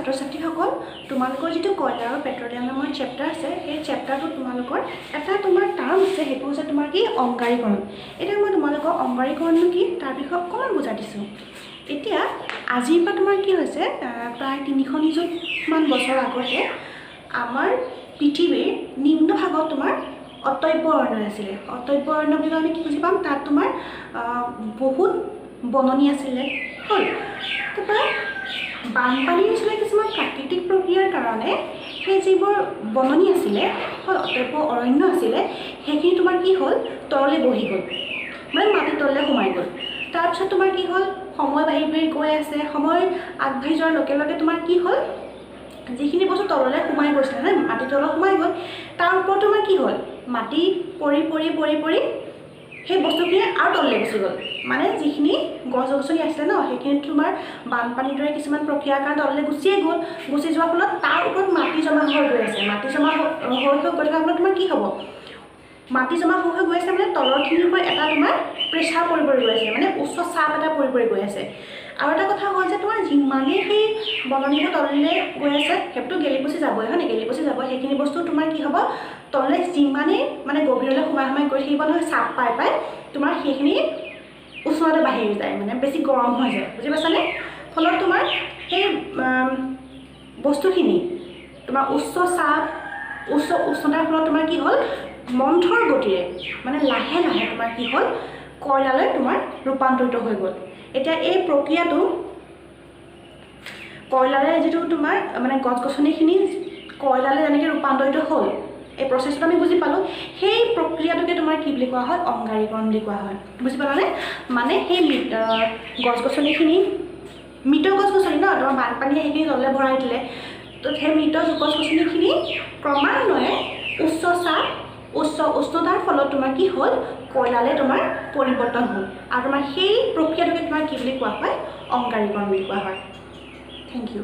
ছাত্ৰ ছাত্ৰীসকল তোমালোকৰ যিটো কয়লা আৰু পেট্ৰলিয়াম নামৰ চেপ্টাৰ আছে সেই চেপ্টাৰটো তোমালোকৰ এটা তোমাৰ টাৰ্ম আছে সেইটো হৈছে তোমাৰ কি অংগাৰীকৰণ এতিয়া মই তোমালোকৰ অংগাৰীকৰণটো কি তাৰ বিষয়ে অকণমান বুজাই দিছোঁ এতিয়া আজিৰ পৰা তোমাৰ কি হৈছে প্ৰায় 300 নিযুতমান বছৰ আগতে আমাৰ পৃথিৱীৰ নিম্ন ভাগত তোমাৰ অতব্য অৰণ্য আছিলে অতব্য অৰণ্য বুলি আমি কি বুজি পাম তাত তোমাৰ বহুত বননি আছিলে হ'ল তাৰপৰা বানপানীৰ নিচিনা কিছুমান প্ৰাকৃতিক প্ৰক্ৰিয়াৰ কাৰণে সেই যিবোৰ বননি আছিলে অতব্য অৰণ্য আছিলে সেইখিনি তোমাৰ কি হ'ল তললৈ বহি গ'ল মানে মাটি তললৈ সোমাই গ'ল তাৰপিছত তোমাৰ কি হ'ল সময় বাঢ়ি বাঢ়ি গৈ আছে সময় আগবাঢ়ি যোৱাৰ লগে লগে তোমাৰ কি হ'ল যিখিনি বস্তু তললৈ সোমাই গৈছিলে নহয় মাটি তলত সোমাই গ'ল তাৰ ওপৰত তোমাৰ কি হ'ল মাটি পৰি পৰি পৰি পৰি সেই বস্তুখিনি আৰু তললৈ গুচি গ'ল মানে যিখিনি গছ গছনি আছিলে ন সেইখিনি তোমাৰ বানপানীৰ দৰে কিছুমান প্ৰক্ৰিয়াৰ কাৰণে তললৈ গুচিয়ে গ'ল গুচি যোৱাৰ ফলত তাৰ ওপৰত মাটি জমা হৈ গৈ আছে মাটি জমা হৈ গৈ থকাৰ ফলত তোমাৰ কি হ'ব মাটি জমা হৈ গৈ আছে মানে তলৰখিনিৰ ওপৰত এটা তোমাৰ প্ৰেছাৰ পৰি পৰি গৈ আছে মানে উচ্চ চাপ এটা পৰি পৰি গৈ আছে আৰু এটা কথা হ'ল যে তোমাৰ যিমানেই সেই বননিবোৰ তললৈ গৈ আছে সেইটো গেলি পচি যাবই হয় নাই গেলি পচি যাব সেইখিনি বস্তু তোমাৰ কি হ'ব তললৈ যিমানেই মানে গভীৰলৈ সোমাই সোমাই গৈ থাকিব নহয় চাপ পাই পাই তোমাৰ সেইখিনি উষ্ণতা বাঢ়ি যায় মানে বেছি গৰম হৈ যায় বুজি পাইছানে ফলত তোমাৰ সেই বস্তুখিনি তোমাৰ উচ্চ চাপ উচ্চ উষ্ণতাৰ ফলত তোমাৰ কি হ'ল মন্থৰ গতিৰে মানে লাহে লাহে তোমাৰ কি হ'ল কয়লালৈ তোমাৰ ৰূপান্তৰিত হৈ গ'ল এতিয়া এই প্ৰক্ৰিয়াটো কয়লালৈ যিটো তোমাৰ মানে গছ গছনিখিনি কয়লালৈ যেনেকৈ ৰূপান্তৰিত হ'ল এই প্ৰচেছটো আমি বুজি পালোঁ সেই প্ৰক্ৰিয়াটোকে তোমাৰ কি বুলি কোৱা হয় অংগাৰীকৰণ বুলি কোৱা হয় বুজি পালানে মানে সেই গছ গছনিখিনি মৃত গছ গছনি ন তোমাৰ বানপানীয়ে সেইখিনি তললৈ ভৰাই দিলে তো সেই মৃত গছ গছনিখিনি ক্ৰমান্বয়ে উচ্চ চাপ উচ্চ উষ্ণতাৰ ফলত তোমাৰ কি হ'ল কয়লালৈ তোমাৰ পৰিৱৰ্তন হ'ল আৰু তোমাৰ সেই প্ৰক্ৰিয়াটোকে তোমাৰ কি বুলি কোৱা হয় অংগাৰীকৰণ বুলি কোৱা হয় থেংক ইউ